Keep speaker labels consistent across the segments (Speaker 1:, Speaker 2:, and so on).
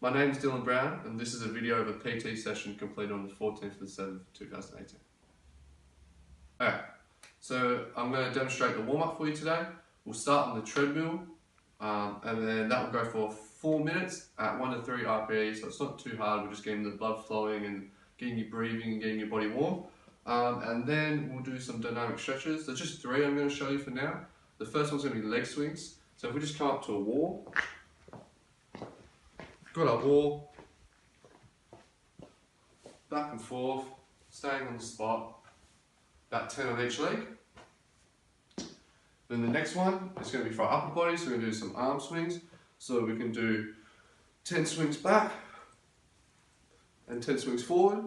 Speaker 1: My name is Dylan Brown and this is a video of a PT session completed on the 14th of the 7th, 2018. Alright, so I'm going to demonstrate the warm-up for you today. We'll start on the treadmill and then that will go for 4 minutes at 1 to 3 RPE, so it's not too hard. We're just getting the blood flowing and getting you breathing and getting your body warm. And then we'll do some dynamic stretches. There's just 3 I'm going to show you for now. The first one's going to be leg swings. So if we just come up to a wall, got our wall, back and forth, staying on the spot, about 10 on each leg. Then the next one is going to be for our upper body, so we're going to do some arm swings. So we can do 10 swings back and 10 swings forward.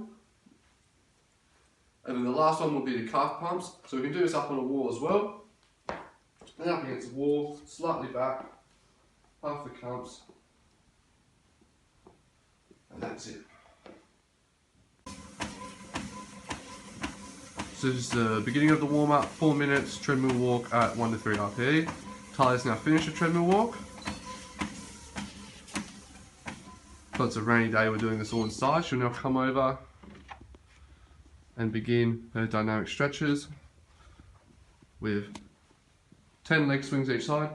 Speaker 1: And then the last one will be the calf pumps. So we can do this up on a wall as well. And up against the wall, slightly back, half the counts. And that's it. So this is the beginning of the warm-up, 4 minutes, treadmill walk at 1 to 3 RPE. Tyler's now finished the treadmill walk. So it's a rainy day, we're doing this all inside. She'll now come over and begin her dynamic stretches with 10 leg swings each side.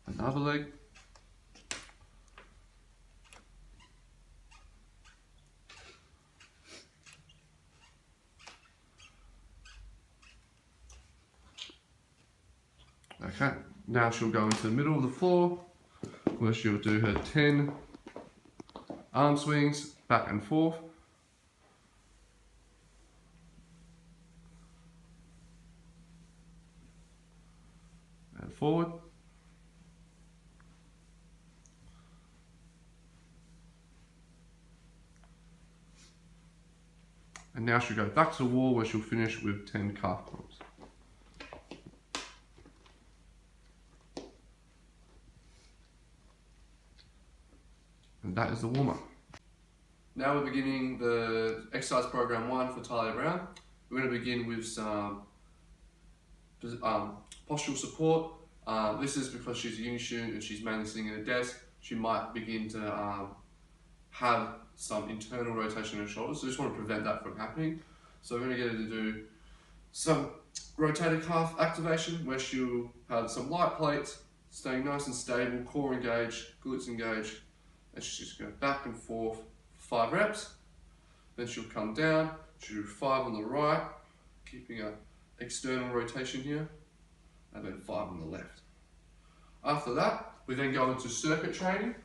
Speaker 1: Another leg. Okay, now she'll go into the middle of the floor where she'll do her 10 arm swings back and forth. And forward. And now she'll go back to the wall where she'll finish with 10 calf pumps. And that is the warm-up. Now we're beginning the exercise program 1 for Tyler Brown. We're going to begin with some postural support. This is because she's a uni student and she's mainly sitting at a desk. She might begin to have some internal rotation in her shoulders, so just want to prevent that from happening. So we're going to get her to do some rotator cuff activation where she'll have some light plates, staying nice and stable, core engaged, glutes engaged, and she's just going back and forth for 5 reps. Then she'll come down, she'll do 5 on the right, keeping an external rotation here, and then 5 on the left. After that, we then go into circuit training.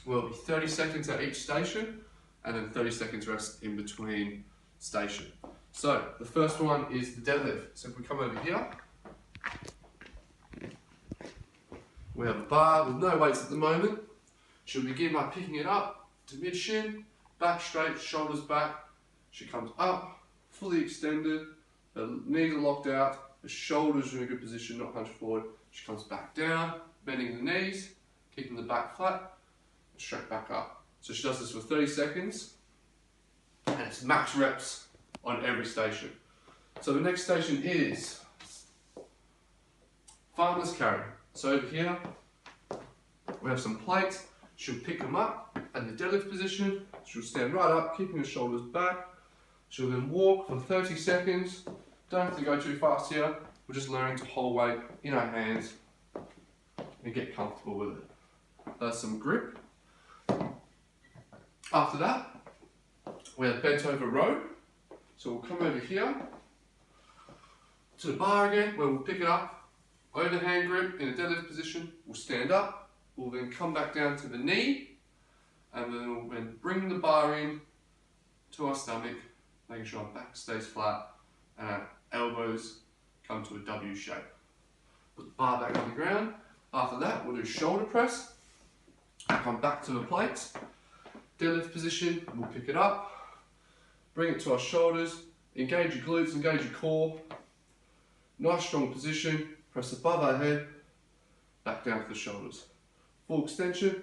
Speaker 1: Well, 30 seconds at each station, and then 30 seconds rest in between station. So, the first one is the deadlift. So if we come over here, we have a bar with no weights at the moment. She'll begin by picking it up to mid-shin, back straight, shoulders back. She comes up, fully extended, her knees are locked out, her shoulders are in a good position, not hunched forward. She comes back down, bending the knees, keeping the back flat, straight back up. So she does this for 30 seconds and it's max reps on every station. So the next station is farmer's carry. So over here we have some plates. She'll pick them up in the deadlift position. She'll stand right up, keeping her shoulders back. She'll then walk for 30 seconds. Don't have to go too fast here. We're just learning to hold weight in our hands and get comfortable with it. There's some grip. After that, we have bent over row. So we'll come over here to the bar again, where we'll pick it up, overhand grip in a deadlift position. We'll stand up. We'll then come back down to the knee, and then we'll then bring the bar in to our stomach, making sure our back stays flat and our elbows come to a W shape. Put the bar back on the ground. After that, we'll do shoulder press. Come back to the plates. Deadlift position, we'll pick it up, bring it to our shoulders, engage your glutes, engage your core. Nice strong position, press above our head, back down to the shoulders. Full extension,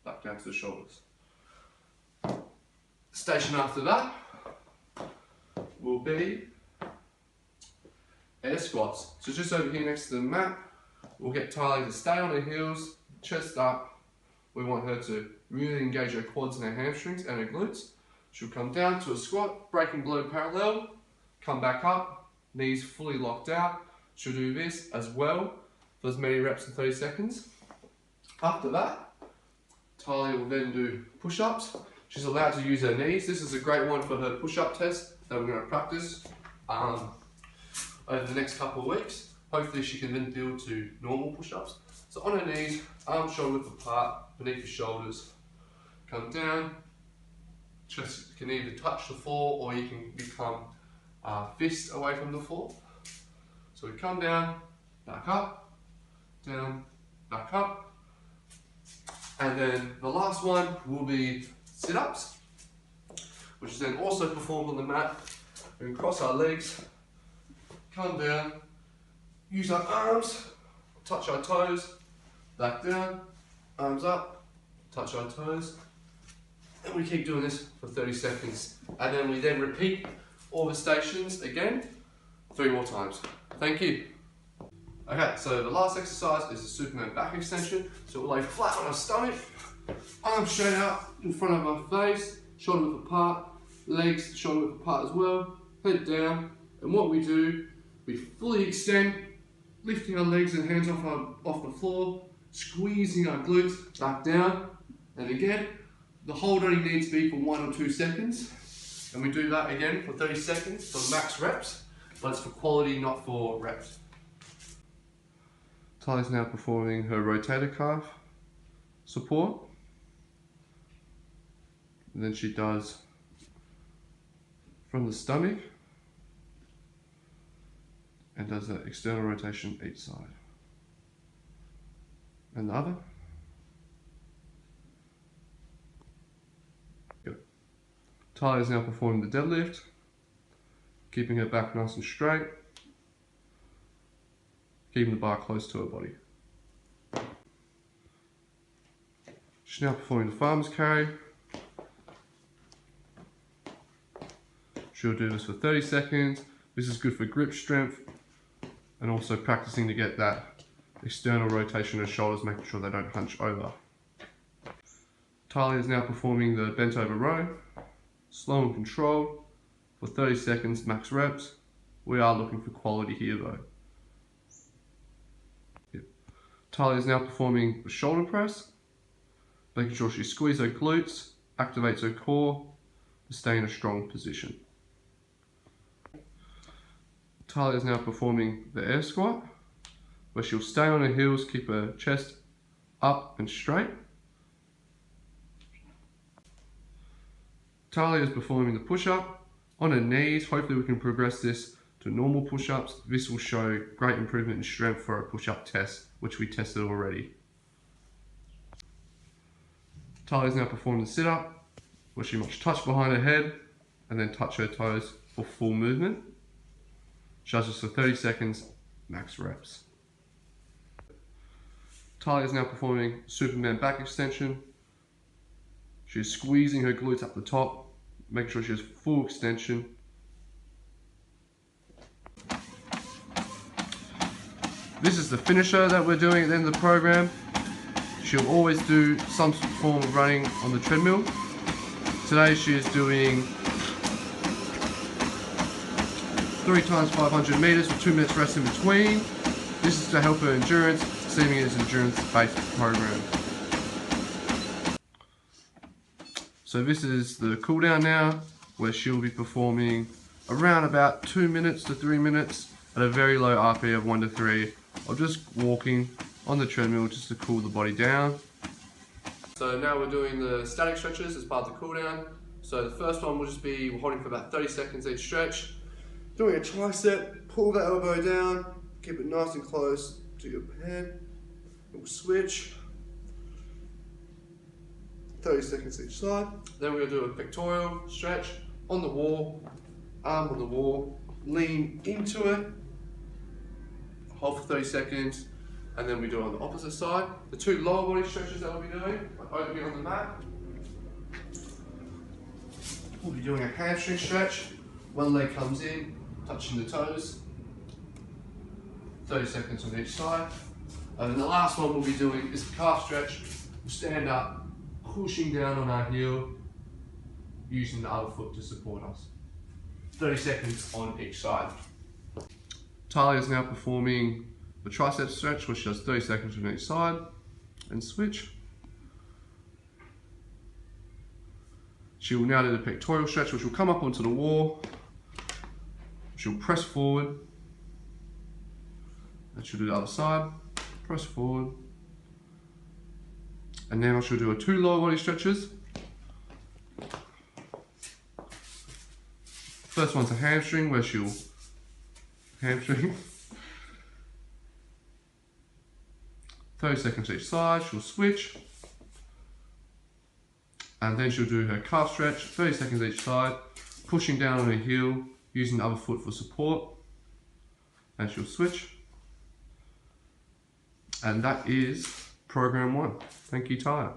Speaker 1: back down to the shoulders. station after that will be air squats. So just over here next to the mat, we'll get Tyler to stay on her heels, chest up. We want her to really engage her quads and her hamstrings and her glutes. She'll come down to a squat, breaking below parallel, come back up, knees fully locked out. She'll do this as well for as many reps in 30 seconds. After that, Talia will then do push-ups. She's allowed to use her knees. This is a great one for her push-up test that we're going to practice over the next couple of weeks. Hopefully she can then build to normal push-ups. So on her knees, arms shoulder width apart, beneath your shoulders. Come down, chest can either touch the floor or you can become fist away from the floor. So we come down, back up, down, back up. And then the last one will be sit-ups, which is then also performed on the mat. We can cross our legs, come down, use our arms, touch our toes, back down, arms up, touch our toes. And we keep doing this for 30 seconds. And then we then repeat all the stations again, 3 more times. Thank you. Okay, so the last exercise is a Superman back extension. So we'll lay flat on our stomach, arms straight out in front of our face, shoulder width apart, legs shoulder width apart as well, head down. And what we do, we fully extend, lifting our legs and hands off the floor, squeezing our glutes back down. And again, the hold only needs to be for 1 or 2 seconds. And we do that again for 30 seconds for max reps, but it's for quality, not for reps. Talia's now performing her rotator cuff support. And then she does from the stomach and does that external rotation each side. And the other. Good. Talia is now performing the deadlift, keeping her back nice and straight, keeping the bar close to her body. She's now performing the farmer's carry. She'll do this for 30 seconds. This is good for grip strength and also practicing to get that external rotation of shoulders, making sure they don't hunch over. Talia is now performing the bent over row, slow and controlled, for 30 seconds, max reps. We are looking for quality here though. Talia is now performing the shoulder press, making sure she squeezes her glutes, activates her core to stay in a strong position. Talia is now performing the air squat, where she'll stay on her heels, keep her chest up and straight. Talia is performing the push-up on her knees. Hopefully we can progress this to normal push-ups. This will show great improvement in strength for a push-up test, which we tested already. Talia is now performing the sit-up, where she must touch behind her head and then touch her toes for full movement. She does this for 30 seconds, max reps. Talia is now performing Superman back extension. She's squeezing her glutes up the top, making sure she has full extension. This is the finisher that we're doing at the end of the program. She'll always do some form of running on the treadmill. Today she is doing 3 times 500 meters with 2 minutes rest in between. This is to help her endurance, seeing it as an endurance-based program. So this is the cool down now, where she'll be performing around about 2 minutes to 3 minutes at a very low RP of 1 to 3 of just walking on the treadmill just to cool the body down. So now we're doing the static stretches as part of the cool down. So the first one will just be holding for about 30 seconds each stretch. Doing a tricep, pull the elbow down, keep it nice and close to your head. We'll switch. 30 seconds each side. Then we're going to do a pectoral stretch on the wall, arm on the wall, lean into it, hold for 30 seconds, and then we do it on the opposite side. The 2 lower body stretches that we'll be doing, like opening on the mat. we'll be doing a hamstring stretch. One leg comes in, touching the toes. 30 seconds on each side. And then the last one we'll be doing is a calf stretch. We'll stand up, pushing down on our heel, using the other foot to support us. 30 seconds on each side. Talia is now performing the tricep stretch, which does 30 seconds on each side, and switch. She will now do the pectoral stretch, which will come up onto the wall. She'll press forward, and she'll do the other side, press forward. And now she'll do 2 lower body stretches. First one's a hamstring, where she'll hamstring. 30 seconds each side, she'll switch. And then she'll do her calf stretch, 30 seconds each side, pushing down on her heel, using the other foot for support. And she'll switch. And that is program 1. Thank you, Talia.